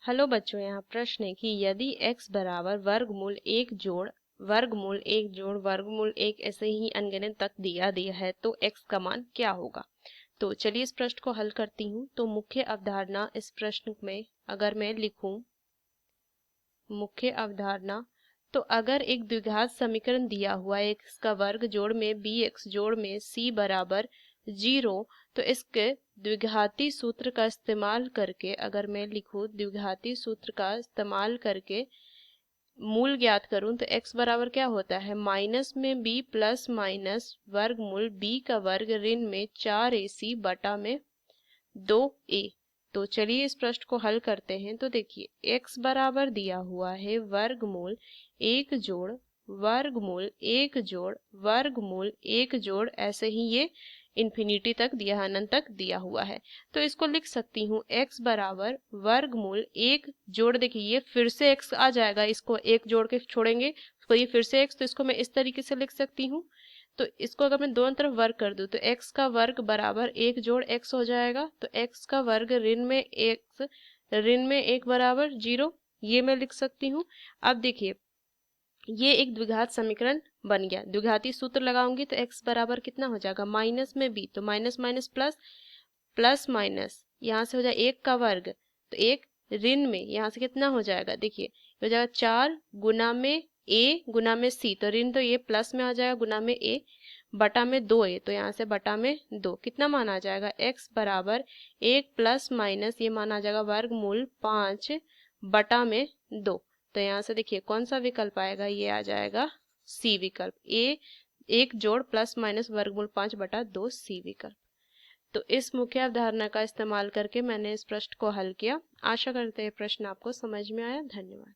Hello बच्चों, यहाँ प्रश्न है कि यदि x बराबर वर्गमूल एक जोड़ वर्गमूल एक ऐसे ही अनगिनत तक दिया है तो x का मान क्या होगा। तो चलिए इस प्रश्न को हल करती हूँ। तो मुख्य अवधारणा इस प्रश्न में अगर मैं लिखूं, मुख्य अवधारणा, तो अगर एक द्विघात समीकरण दिया हुआ है x का वर्ग जोड़ में bx जोड़ में c बराबर 0, तो इसके द्विघाती सूत्र का इस्तेमाल करके, अगर मैं लिखूं द्विघाती सूत्र का इस्तेमाल करके मूल ज्ञात करूं तो x बराबर क्या होता है, माइनस में b प्लस माइनस वर्गमूल b का वर्ग ऋण में 4ac बटा में 2a। तो चलिए इस प्रश्न को हल करते हैं। तो देखिए x बराबर दिया हुआ है वर्गमूल एक जोड़ वर्गमूल एक जोड़ ऐसे ही ये इन्फिनिटी तक दिया, अनंत तक दिया हुआ है। तो इसको लिख सकती हूँ x बराबर वर्गमूल एक जोड़, देखिए ये फिर से x आ जाएगा, इसको एक जोड़ के छोड़ेंगे तो ये फिर से x, तो इसको मैं इस तरीके से लिख सकती हूँ। तो इसको अगर मैं दोनों तरफ वर्ग कर दूं तो x का वर्ग बराबर एक जोड़ x हो जाएगा। तो x का वर्ग ऋण में एक बराबर 0, ये मैं लिख सकती हूँ। अब देखिए ये एक द्विघात समीकरण बन गया। द्विघाती सूत्र लगाऊंगी तो x बराबर कितना हो जाएगा, माइनस में b, तो minus minus plus, plus minus यहाँ से हो जाए एक का वर्ग, तो एक ऋण में यहाँ से कितना हो जाएगा, देखिए हो जाएगा 4 गुना में a गुना में c, तो ऋण तो ये प्लस में आ जाएगा गुना में a बटा में 2a, तो यहाँ से बटा में 2 कितना मान आ जाएगा, x बराबर 1 प्लस माइनस ये मान आ जाएगा वर्गमूल 5 बटा में 2। तो यहाँ से देखिए कौन सा विकल्प आएगा, ये आ जाएगा सी विकल्प, ए एक जोड़ प्लस माइनस वर्गमूल 5 बटा 2 सी विकल्प। तो इस मुख्य अवधारणा का इस्तेमाल करके मैंने इस प्रश्न को हल किया। आशा करते हैं प्रश्न आपको समझ में आया। धन्यवाद।